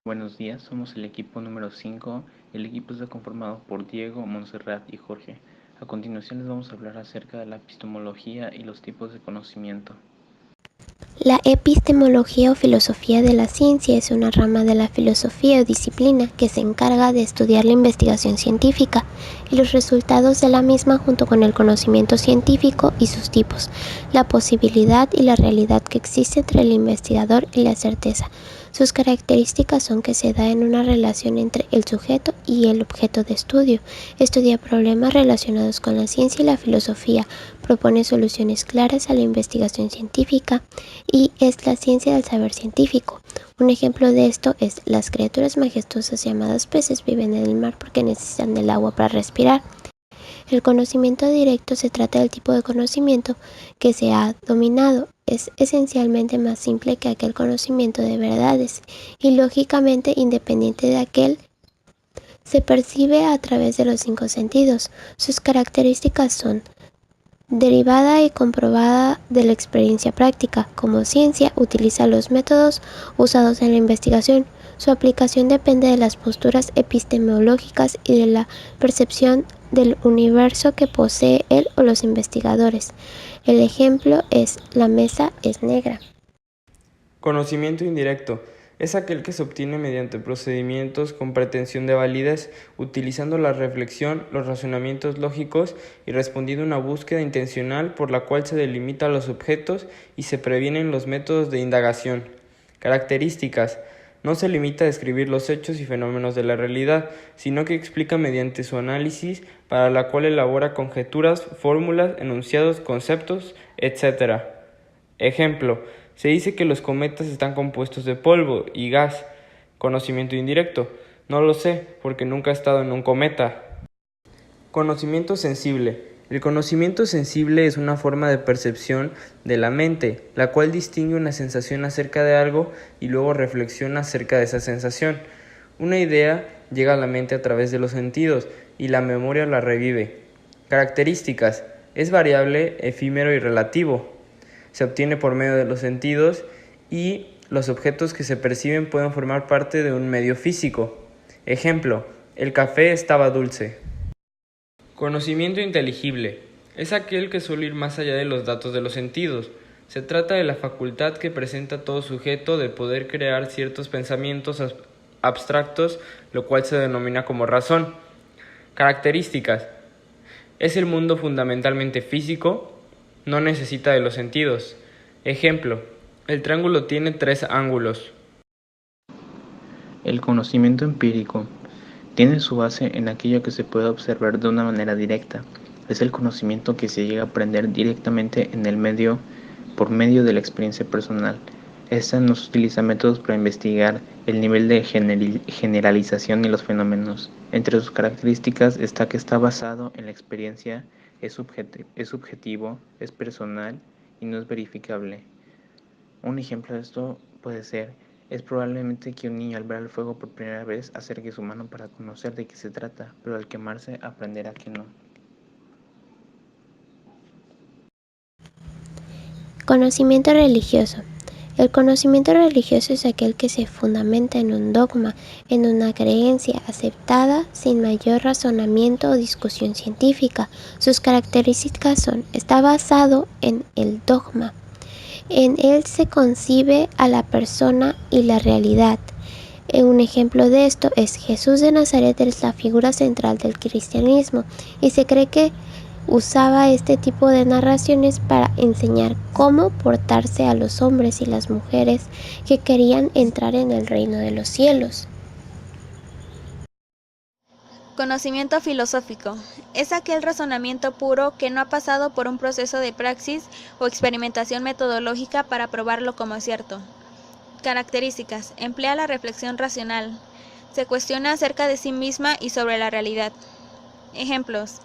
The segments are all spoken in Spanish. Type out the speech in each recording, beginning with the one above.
Buenos días, somos el equipo número 5. El equipo está conformado por Diego, Montserrat y Jorge. A continuación les vamos a hablar acerca de la epistemología y los tipos de conocimiento. La epistemología o filosofía de la ciencia es una rama de la filosofía o disciplina que se encarga de estudiar la investigación científica y los resultados de la misma junto con el conocimiento científico y sus tipos, la posibilidad y la realidad que existe entre el investigador y la certeza. Sus características son que se da en una relación entre el sujeto y el objeto de estudio. Estudia problemas relacionados con la ciencia y la filosofía, propone soluciones claras a la investigación científica y es la ciencia del saber científico. Un ejemplo de esto es las criaturas majestuosas llamadas peces viven en el mar porque necesitan del agua para respirar. El conocimiento directo se trata del tipo de conocimiento que se ha dominado. Es esencialmente más simple que aquel conocimiento de verdades y lógicamente independiente de aquel. Se percibe a través de los 5 sentidos. Sus características son derivada y comprobada de la experiencia práctica. Como ciencia, utiliza los métodos usados en la investigación. Su aplicación depende de las posturas epistemológicas y de la percepción del universo que posee él o los investigadores. El ejemplo es: la mesa es negra. Conocimiento indirecto es aquel que se obtiene mediante procedimientos con pretensión de validez, utilizando la reflexión, los razonamientos lógicos y respondiendo a una búsqueda intencional por la cual se delimitan los objetos y se previenen los métodos de indagación. Características: no se limita a describir los hechos y fenómenos de la realidad, sino que explica mediante su análisis, para la cual elabora conjeturas, fórmulas, enunciados, conceptos, etc. Ejemplo: se dice que los cometas están compuestos de polvo y gas. Conocimiento indirecto: no lo sé, porque nunca he estado en un cometa. Conocimiento sensible. El conocimiento sensible es una forma de percepción de la mente, la cual distingue una sensación acerca de algo y luego reflexiona acerca de esa sensación. Una idea llega a la mente a través de los sentidos y la memoria la revive. Características: es variable, efímero y relativo. Se obtiene por medio de los sentidos y los objetos que se perciben pueden formar parte de un medio físico. Ejemplo: el café estaba dulce. Conocimiento inteligible es aquel que suele ir más allá de los datos de los sentidos. Se trata de la facultad que presenta todo sujeto de poder crear ciertos pensamientos abstractos, lo cual se denomina como razón. Características: es el mundo fundamentalmente físico, no necesita de los sentidos. Ejemplo: el triángulo tiene 3 ángulos. El conocimiento empírico tiene su base en aquello que se puede observar de una manera directa. Es el conocimiento que se llega a aprender directamente en el medio por medio de la experiencia personal. Esta no se utiliza métodos para investigar el nivel de generalización y los fenómenos. Entre sus características está que está basado en la experiencia, es subjetivo, es personal y no es verificable. Un ejemplo de esto puede ser: es probablemente que un niño al ver el fuego por primera vez acerque su mano para conocer de qué se trata, pero al quemarse aprenderá que no. Conocimiento religioso. El conocimiento religioso es aquel que se fundamenta en un dogma, en una creencia aceptada sin mayor razonamiento o discusión científica. Sus características son: está basado en el dogma. En él se concibe a la persona y la realidad. Un ejemplo de esto es: Jesús de Nazaret es la figura central del cristianismo y se cree que usaba este tipo de narraciones para enseñar cómo portarse a los hombres y las mujeres que querían entrar en el reino de los cielos. Conocimiento filosófico es aquel razonamiento puro que no ha pasado por un proceso de praxis o experimentación metodológica para probarlo como cierto. Características: emplea la reflexión racional, se cuestiona acerca de sí misma y sobre la realidad. Ejemplos: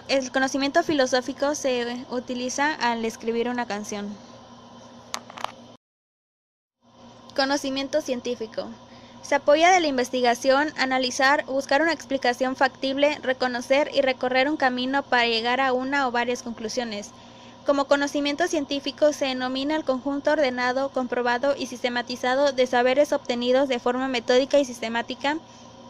el conocimiento filosófico se utiliza al escribir una canción. Conocimiento científico. Se apoya de la investigación, analizar, buscar una explicación factible, reconocer y recorrer un camino para llegar a una o varias conclusiones. Como conocimiento científico se denomina el conjunto ordenado, comprobado y sistematizado de saberes obtenidos de forma metódica y sistemática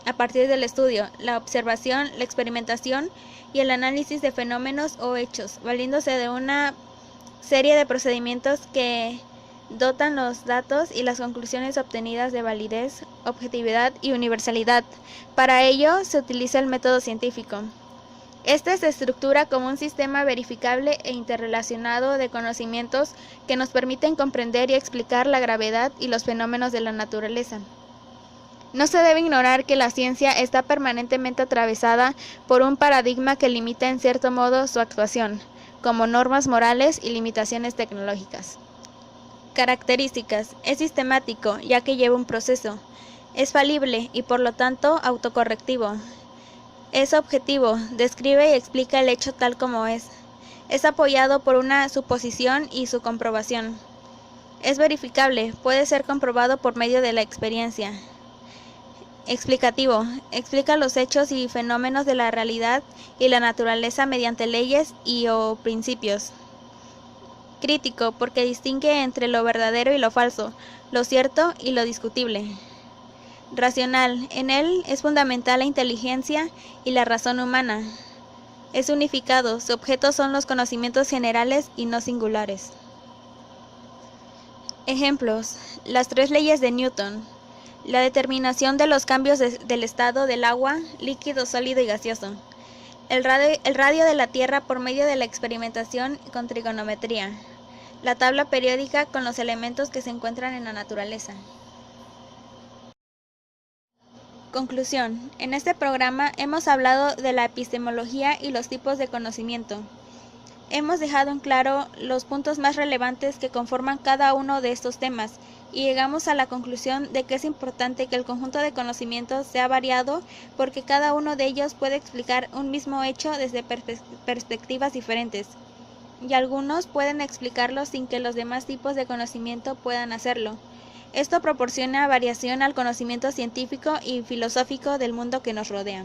a partir del estudio, la observación, la experimentación y el análisis de fenómenos o hechos, valiéndose de una serie de procedimientos que dotan los datos y las conclusiones obtenidas de validez, objetividad y universalidad. Para ello se utiliza el método científico. Este se estructura como un sistema verificable e interrelacionado de conocimientos que nos permiten comprender y explicar la gravedad y los fenómenos de la naturaleza. No se debe ignorar que la ciencia está permanentemente atravesada por un paradigma que limita en cierto modo su actuación, como normas morales y limitaciones tecnológicas. Características: es sistemático, ya que lleva un proceso. Es falible y por lo tanto autocorrectivo. Es objetivo, describe y explica el hecho tal como es. Es apoyado por una suposición y su comprobación. Es verificable, puede ser comprobado por medio de la experiencia. Explicativo, explica los hechos y fenómenos de la realidad y la naturaleza mediante leyes o principios. Crítico, porque distingue entre lo verdadero y lo falso, lo cierto y lo discutible. Racional, en él es fundamental la inteligencia y la razón humana. Es unificado, su objeto son los conocimientos generales y no singulares. Ejemplos: las 3 leyes de Newton, la determinación de los cambios del estado del agua, líquido, sólido y gaseoso, el radio de la Tierra por medio de la experimentación con trigonometría, la tabla periódica con los elementos que se encuentran en la naturaleza. Conclusión: en este programa hemos hablado de la epistemología y los tipos de conocimiento. Hemos dejado en claro los puntos más relevantes que conforman cada uno de estos temas y llegamos a la conclusión de que es importante que el conjunto de conocimientos sea variado porque cada uno de ellos puede explicar un mismo hecho desde perspectivas diferentes y algunos pueden explicarlo sin que los demás tipos de conocimiento puedan hacerlo. Esto proporciona variación al conocimiento científico y filosófico del mundo que nos rodea.